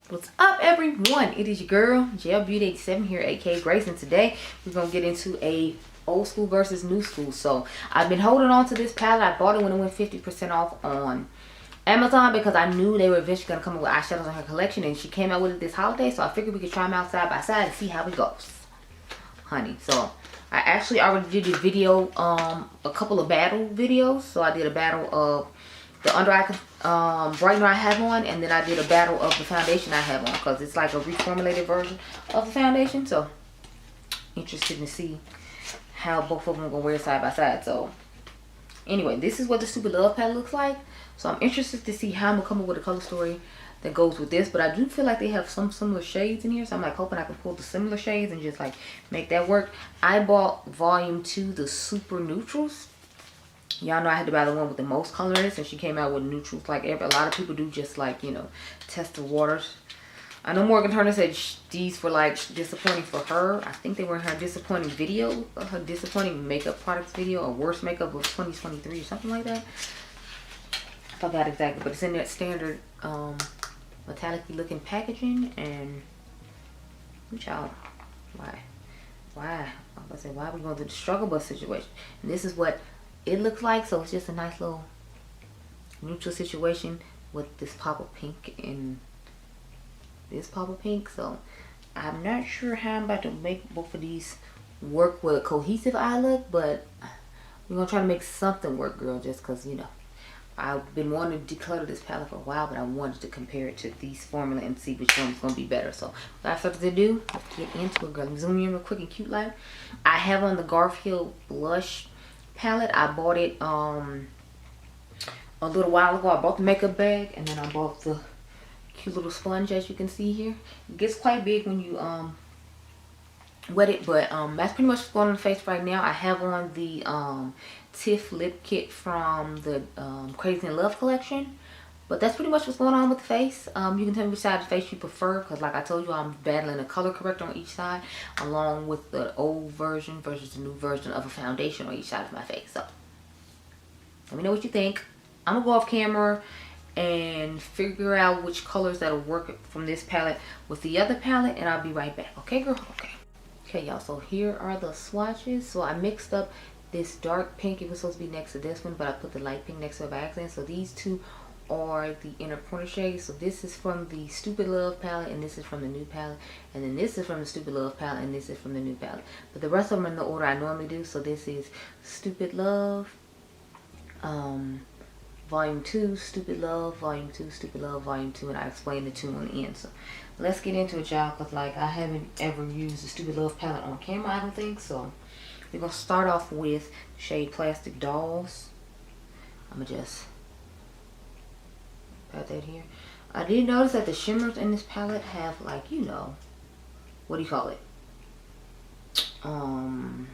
What's up, everyone? It is your girl GELBEAUTY87 here, aka Grace, and today we're gonna get into a old school versus new school. So I've been holding on to this palette. I bought it when it went 50% off on Amazon because I knew they were eventually gonna come up with eyeshadows in her collection, and she came out with it this holiday, so I figured we could try them out side by side and see how it goes, honey. So I actually already did this video, a couple of battle videos. So I did a battle of the under eye brightener I have on, and then I did a battle of the foundation I have on, because it's like a reformulated version of the foundation. So interested to see how both of them are gonna wear side by side. So anyway, this is what the Stupid Love palette looks like. So I'm interested to see how I'm gonna come up with a color story that goes with this, but I do feel like they have some similar shades in here, so I'm like hoping I can pull the similar shades and just like make that work. I bought volume 2, the super neutrals. Y'all know I had to buy the one with the most color in it, since she came out with neutrals like a lot of people do, just like, you know, test the waters. I know Morgan Turner said these were like disappointing for her. I think they were in her disappointing video, her disappointing makeup products video, or worst makeup of 2023 or something like that. I forgot exactly, but it's in that standard metallic looking packaging. And y'all, why I was gonna say, why are we going through the struggle bus situation? And this is what it looks like. So it's just a nice little neutral situation with this pop of pink and this pop of pink. So I'm not sure how I'm about to make both of these work with a cohesive eye look, but we're gonna try to make something work, girl, just because, you know, I've been wanting to declutter this palette for a while, but I wanted to compare it to these formula and see which one's gonna be better. So without further ado, let's get into it, girl. Let me zoom in real quick and cute light. I have on the Garfield blush palette. I bought it a little while ago. I bought the makeup bag, and then I bought the cute little sponge, as you can see here. It gets quite big when you wet it, but that's pretty much what's going on the face right now. I have on the Tiff lip kit from the Crazy in Love collection, but that's pretty much what's going on with the face. You can tell me which side of the face you prefer, because like I told you, I'm battling a color corrector on each side, along with the old version versus the new version of a foundation on each side of my face. So let me know what you think. I'm gonna go off camera and figure out which colors that'll work from this palette with the other palette, and I'll be right back. Okay, girl? Okay, y'all, so here are the swatches. So I mixed up this dark pink. It was supposed to be next to this one, but I put the light pink next to it by accident. So these two are the inner pointer shades. So this is from the Stupid Love palette, and this is from the new palette, and then this is from the Stupid Love palette, and this is from the new palette. But the rest of them are in the order I normally do. So this is Stupid Love, volume 2, Stupid Love, volume 2, Stupid Love, volume 2, and I explained the two on the end. So let's get into it, y'all, because like I haven't ever used the Stupid Love palette on camera, I don't think. So we're gonna start off with shade Plastic Dolls. I'm gonna just pat that here. I did notice that the shimmers in this palette have, like, you know, what do you call it, hard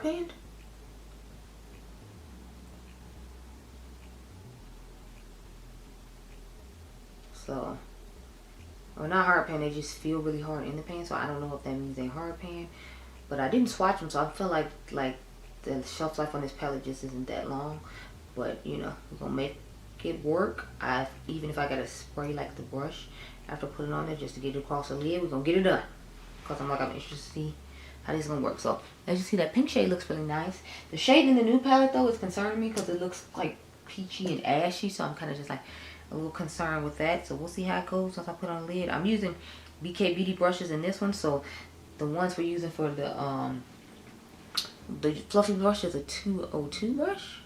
band. So, or not hard pan, they just feel really hard in the pan. So I don't know if that means they hard pan, but I didn't swatch them, so I feel like the shelf life on this palette just isn't that long. But you know, we're gonna make it work. Even if I gotta spray like the brush after putting it on there just to get it across the lid, we're gonna get it done, because I'm interested to see how this is gonna work. So as you see, that pink shade looks really nice. The shade in the new palette though is concerning me, because it looks like peachy and ashy, so I'm kind of just like a little concerned with that. So we'll see how it goes once I put on the lid. I'm using BK Beauty brushes in this one, so the ones we're using for the fluffy brush is a 202 brush.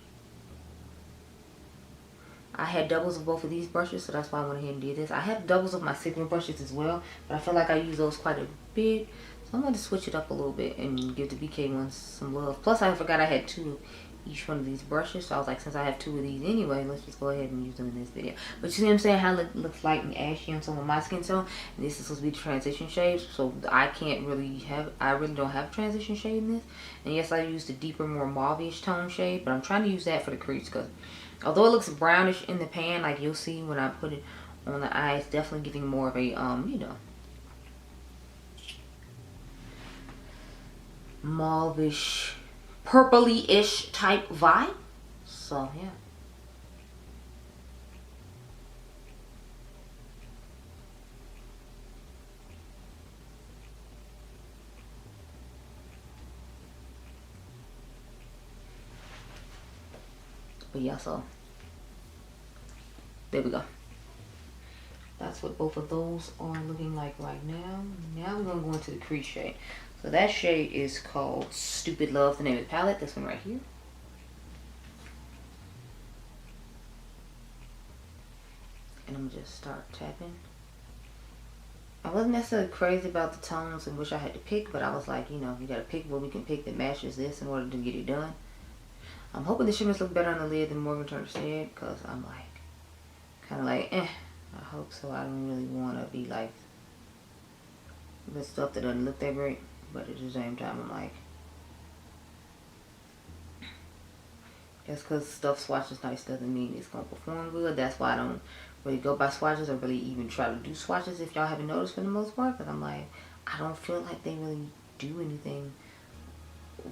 I had doubles of both of these brushes, so that's why I went ahead and did this. I have doubles of my Sigma brushes as well, but I feel like I use those quite a bit, so I'm going to switch it up a little bit and give the BK ones some love. Plus I forgot I had 2 of each one of these brushes, so I was like, since I have 2 of these anyway, let's just go ahead and use them in this video. But you see what I'm saying, how it looks light and ashy on some of my skin tone, and this is supposed to be the transition shade, so I really don't have a transition shade in this. And yes, I used a deeper, more mauve-ish tone shade, but I'm trying to use that for the crease, because although it looks brownish in the pan, like you'll see when I put it on the eye, it's definitely giving more of a you know, mauve-ish, purpley-ish type vibe. So yeah. But yeah, so there we go. That's what both of those are looking like right now. Now we're gonna go into the crease shade. So that shade is called Stupid Love, the name of the palette. This one right here. And I'm gonna just start tapping. I wasn't necessarily crazy about the tones and wish I had to pick, but I was like, you know, you gotta pick what we can pick that matches this in order to get it done. I'm hoping the shimmers look better on the lid than Morgan Turner said, because I'm like, kind of like, I hope so. I don't really want to be like with stuff that doesn't look that great, but at the same time, I'm like, just because stuff swatches nice doesn't mean it's going to perform good. That's why I don't really go by swatches or really even try to do swatches, if y'all haven't noticed, for the most part, because I'm like, I don't feel like they really do anything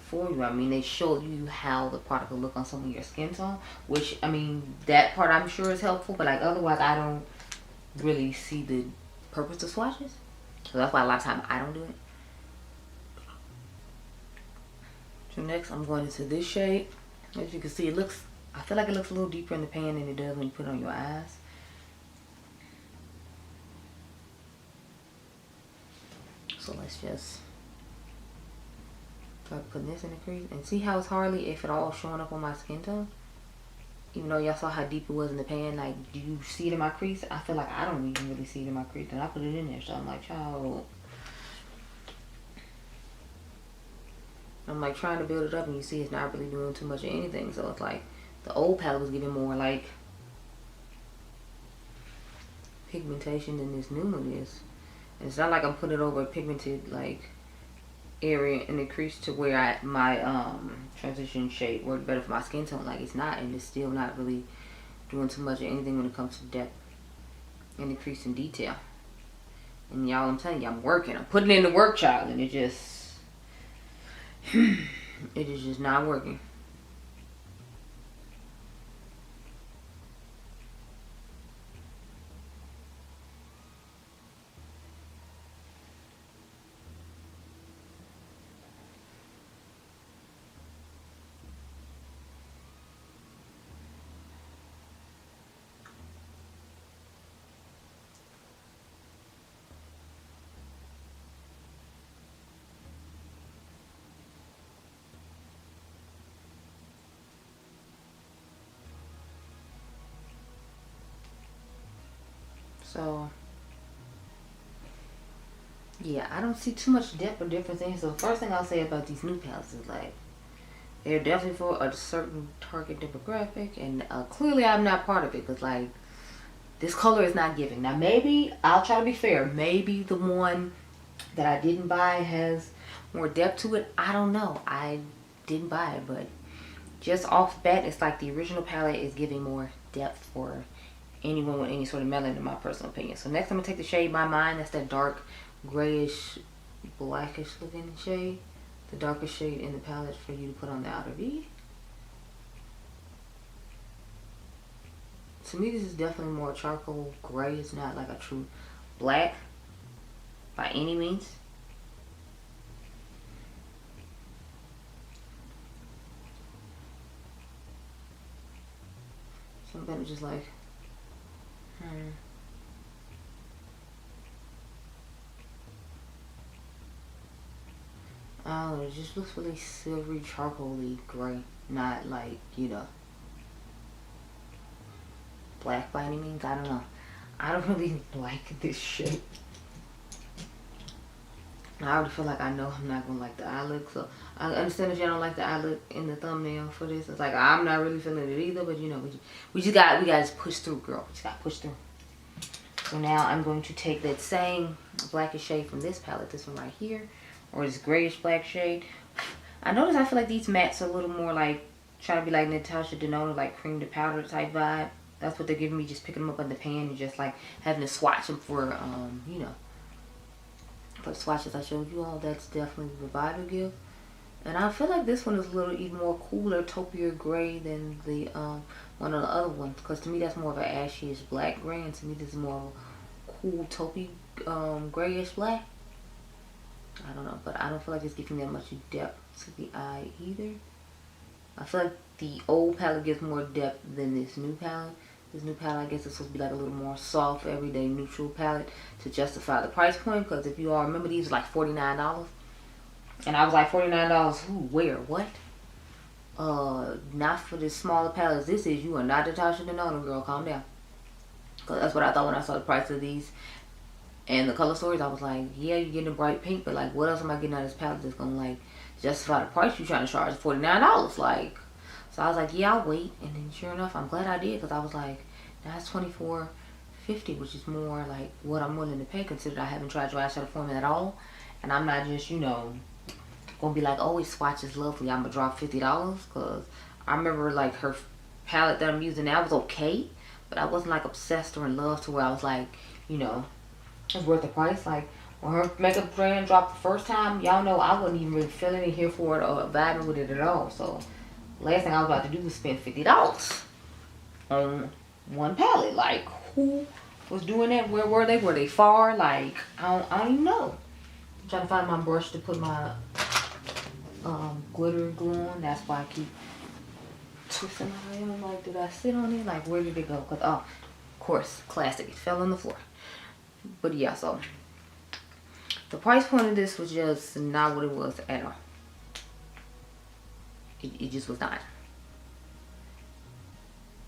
for you. I mean, they show you how the product will look on some of your skin tone, which, I mean, that part I'm sure is helpful, but like otherwise I don't really see the purpose of swatches. So that's why a lot of times I don't do it. So next I'm going into this shade. As you can see, it looks, I feel like it looks a little deeper in the pan than it does when you put it on your eyes. So let's just start putting this in the crease and see how it's hardly, if at all, showing up on my skin tone. Even though y'all saw how deep it was in the pan, like, do you see it in my crease? I feel like I don't even really see it in my crease, and I put it in there, so I'm like, child. I'm like trying to build it up, and you see it's not really doing too much of anything. So it's like the old palette was giving more like pigmentation than this new one is. And it's not like I'm putting it over a pigmented like area in the crease to where my transition shade worked better for my skin tone. Like, it's not, and it's still not really doing too much of anything when it comes to depth and the crease and detail. And y'all, I'm telling you, I'm working. I'm putting in the work, child, and it just it is just not working. So yeah, I don't see too much depth or difference in. So the first thing I'll say about these new palettes is like, they're definitely for a certain target demographic, and clearly I'm not part of it, because like, this color is not giving. Now maybe, I'll try to be fair, maybe the one that I didn't buy has more depth to it. I don't know. I didn't buy it, but just off bat, it's like the original palette is giving more depth for anyone with any sort of melanin, in my personal opinion. So next I'm going to take the shade By Mine. That's that dark grayish blackish looking shade, the darkest shade in the palette for you to put on the outer V. To me, this is definitely more charcoal gray. It's not like a true black by any means. So I'm gonna just like oh, it just looks really silvery, charcoaly gray, not like, you know, black by any means. I don't know. I don't really like this shade. I already feel like I know I'm not gonna like the eye look, so I understand if y'all don't like the eye look in the thumbnail for this. It's like, I'm not really feeling it either, but you know, we gotta just push through, girl. We just gotta push through. So now I'm going to take that same blackish shade from this palette, this one right here, or this grayish black shade. I notice I feel like these mattes are a little more like, trying to be like Natasha Denona, like cream to powder type vibe. That's what they're giving me, just picking them up in the pan and just like having to swatch them for, you know, for the swatches I showed you all. That's definitely the vibe it gives. And I feel like this one is a little even more cooler, taupier gray than the one of the other ones. Because to me, that's more of an ashy-ish black gray. And to me, this is more of a cool taupey grayish black. I don't know. But I don't feel like it's giving that much depth to the eye either. I feel like the old palette gives more depth than this new palette. This new palette, I guess it's supposed to be like a little more soft, everyday, neutral palette to justify the price point. Because if you all remember, these are like $49. And I was like, $49? Who? Where? What? Not for this smaller palette. This is, you are not Natasha Denona, girl. Calm down. Because that's what I thought when I saw the price of these. And the color stories, I was like, yeah, you're getting a bright pink, but like, what else am I getting out of this palette that's gonna like justify the price you're trying to charge? $49, like. So I was like, yeah, I'll wait. And then sure enough, I'm glad I did, because I was like, that's $24.50, which is more like what I'm willing to pay, considering I haven't tried dry eyeshadow formula at all. And I'm not just, you know, gonna be like, oh, this swatch is lovely, I'm gonna drop $50, because I remember like her palette that I'm using now was okay, but I wasn't like obsessed or in love to where I was like, you know, it's worth the price. Like when her makeup brand dropped the first time, y'all know I wasn't even really feeling it, here for it, or vibing with it at all. So last thing I was about to do was spend $50 on one palette. Like, who was doing that? Where were they? Were they far? Like, I don't even know. I'm trying to find my brush to put my glitter glue on. That's why I keep twisting my hand. Like, did I sit on it? Like, where did it go? Cause, oh, of course, classic. It fell on the floor. But yeah, so the price point of this was just not what it was at all. It just was not.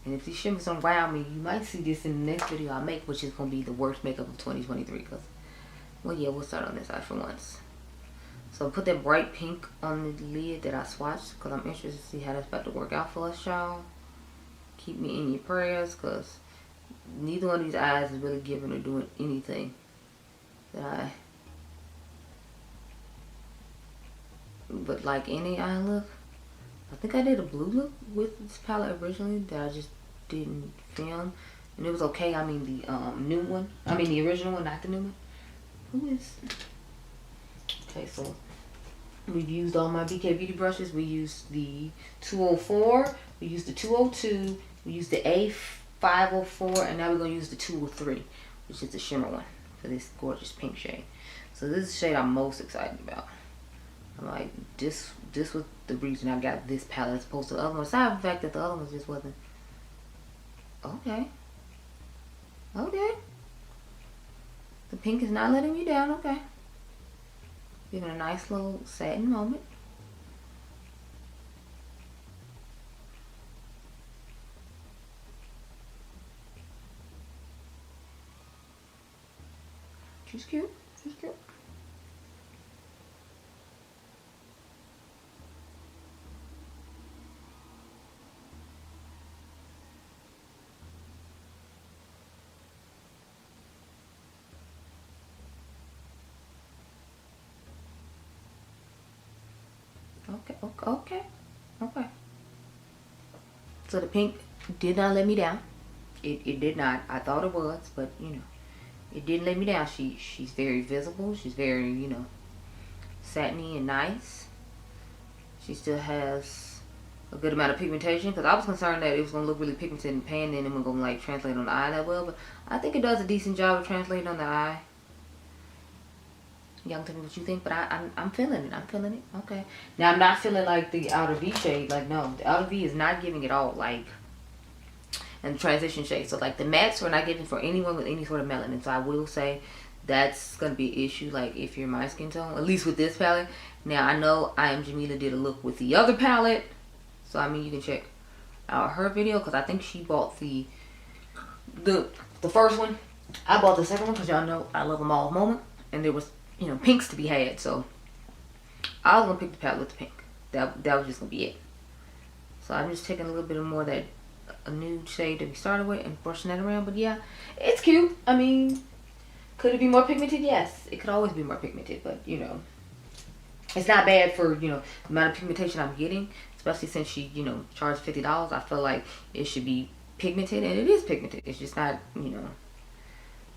And if these shimmers don't wow me, you might see this in the next video I make, which is going to be the worst makeup of 2023. Because, well, yeah, we'll start on this side for once. So put that bright pink on the lid that I swatched, because I'm interested to see how that's about to work out for us, y'all. Keep me in your prayers, because neither one of these eyes is really giving or doing anything that but like any eye look. I think I did a blue look with this palette originally that I just didn't film, and it was okay. I mean the new one, I mean the original one, not the new one. Who is? Okay, so we've used all my BK Beauty brushes. We used the 204, we used the 202, we used the A504, and now we're gonna use the 203, which is the shimmer one for this gorgeous pink shade. So this is the shade I'm most excited about. I'm like, this was the reason I got this palette as opposed to the other one. Aside from the fact that the other one just wasn't. Okay. Okay. The pink is not letting me down. Okay. Giving a nice little satin moment. She's cute. She's cute. Okay. So the pink did not let me down. It did not. I thought it was, but you know, it didn't let me down. She's very visible. She's very, you know, satiny and nice. She still has a good amount of pigmentation, because I was concerned that it was gonna look really pigmented and pan, and it was gonna like translate on the eye that well. But I think it does a decent job of translating on the eye. Y'all can tell me what you think, but I'm feeling it. I'm feeling it. Okay. Now, I'm not feeling like the outer V shade. Like, no. The outer V is not giving at all. Like, and the transition shade. So, like, the mattes are not giving for anyone with any sort of melanin. So, I will say that's going to be an issue, like, if you're my skin tone. At least with this palette. Now, I know I Am Jamila did a look with the other palette. So, I mean, you can check out her video, because I think she bought the first one. I bought the second one, because y'all know I love them all moment. And there was, you know, pinks to be had, so I was gonna pick the palette with the pink. That was just gonna be it. So I'm just taking a little bit of more of that a nude shade that we started with and brushing that around. But yeah, it's cute. I mean, could it be more pigmented? Yes, it could always be more pigmented, but you know, it's not bad for, you know, the amount of pigmentation I'm getting, especially since she, you know, charged $50. I feel like it should be pigmented, and it is pigmented. It's just not, you know,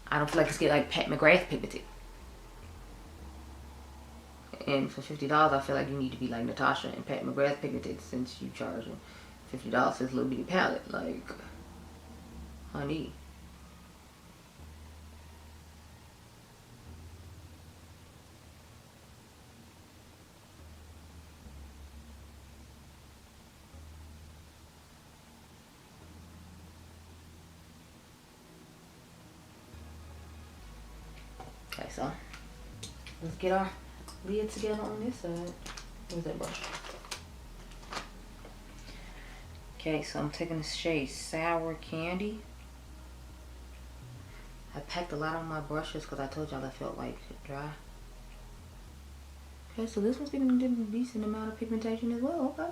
I don't feel like it's getting like Pat McGrath pigmented. And for $50, I feel like you need to be like Natasha and Pat McGrath pigmented, since you charge $50 for this little bitty palette. Like, honey. Okay, so let's get our lid together on this side. Where's that brush? Okay, so I'm taking the shade Sour Candy. I packed a lot on my brushes because I told y'all I felt like dry. Okay, so this one's getting a decent amount of pigmentation as well. Okay.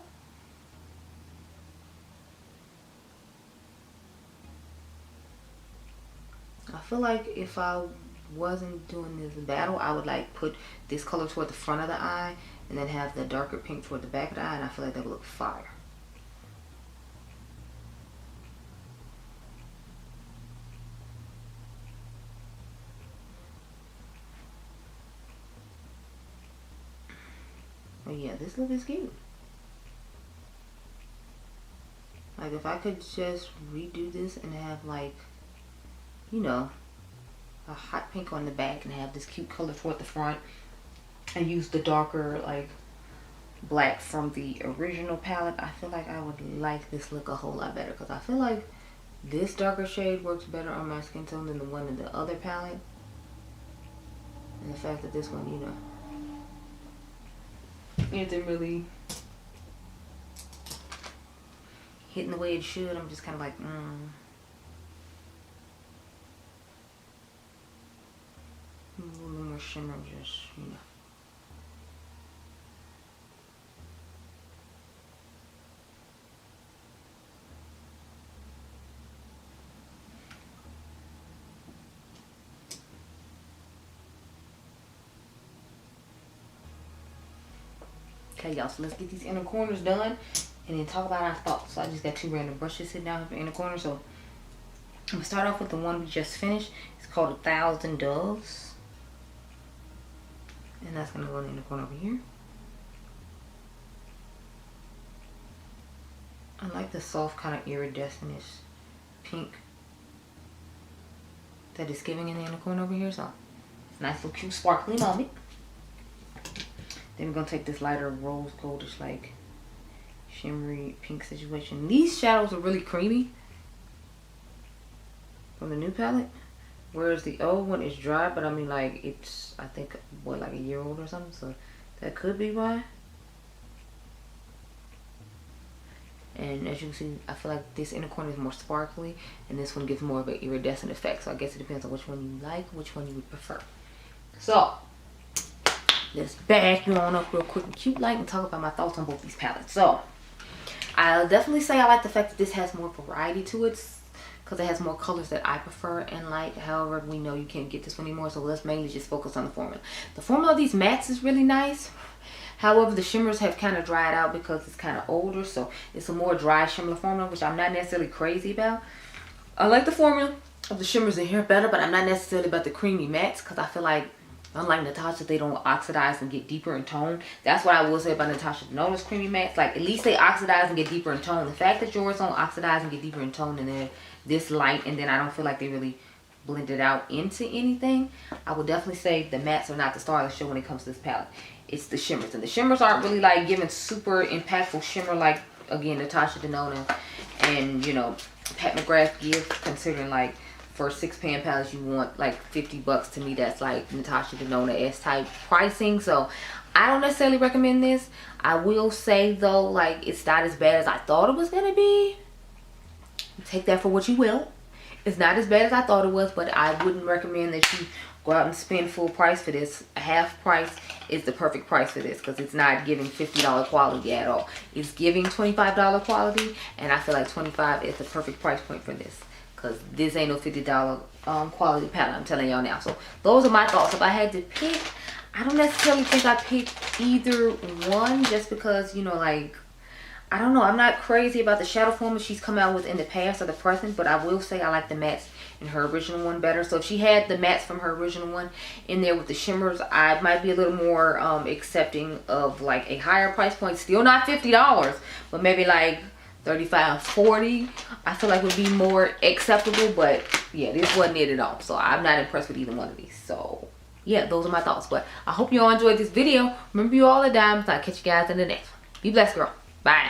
I feel like if I wasn't doing this battle, I would like put this color toward the front of the eye and then have the darker pink toward the back of the eye, and I feel like that would look fire. But yeah, this look is cute. Like if I could just redo this and have like, you know, a hot pink on the back and have this cute color toward the front and use the darker like black from the original palette, I feel like I would like this look a whole lot better, because I feel like this darker shade works better on my skin tone than the one in the other palette. And the fact that this one, you know, isn't really hitting the way it should, I'm just kind of like, a little more shimmer, just, you know. Okay, y'all, so let's get these inner corners done and then talk about our thoughts. So I just got two random brushes sitting down for inner corner. So I'm gonna start off with the one we just finished. It's called 1,000 Doves. And that's gonna go in the inner corner over here. I like the soft kind of iridescent-ish pink that is giving in the inner corner over here. So it's a nice little cute sparkly moment. Then we're gonna take this lighter rose goldish like shimmery pink situation. These shadows are really creamy from the new palette, whereas the old one is dry, but I mean like it's, I think, what, like a year old or something, so that could be why. And as you can see, I feel like this inner corner is more sparkly and this one gives more of an iridescent effect, so I guess it depends on which one you like, which one you would prefer. So let's back you on up real quick and cute light and talk about my thoughts on both these palettes. So I'll definitely say I like the fact that this has more variety to it, because it has more colors that I prefer and like. However, we know you can't get this one anymore, so let's mainly just focus on the formula. The formula of these mattes is really nice. However, the shimmers have kind of dried out because it's kind of older, so it's a more dry shimmer formula, which I'm not necessarily crazy about. I like the formula of the shimmers in here better, but I'm not necessarily about the creamy mattes, because I feel like, unlike Natasha, they don't oxidize and get deeper in tone. That's what I will say about Natasha Denona's creamy mattes. Like, at least they oxidize and get deeper in tone. The fact that yours don't oxidize and get deeper in tone and they're this light, and then I don't feel like they really blend it out into anything, I would definitely say the mattes are not the star of the show when it comes to this palette. It's the shimmers. And the shimmers aren't really like giving super impactful shimmer like, again, Natasha Denona and, you know, Pat McGrath give, considering like for 6-pan palettes you want like $50. To me, that's like Natasha Denona S-type pricing. So I don't necessarily recommend this. I will say though, like, it's not as bad as I thought it was gonna be. Take that for what you will. It's not as bad as I thought it was, but I wouldn't recommend that you go out and spend full price for this. Half price is the perfect price for this, because it's not giving $50 quality at all. It's giving $25 quality, and I feel like $25 is the perfect price point for this, because this ain't no $50 quality palette, I'm telling y'all now. So those are my thoughts. If I had to pick, I don't necessarily think I picked either one, just because, you know, like, I don't know, I'm not crazy about the shadow formula she's come out with in the past or the present, but I will say I like the mattes in her original one better. So if she had the mattes from her original one in there with the shimmers, I might be a little more accepting of like a higher price point. Still not $50, but maybe like $35, $40, I feel like would be more acceptable. But yeah, this wasn't it at all, so I'm not impressed with either one of these. So yeah, those are my thoughts. But I hope you all enjoyed this video. Remember, you all are diamonds. I'll catch you guys in the next one. Be blessed, girl. Bye.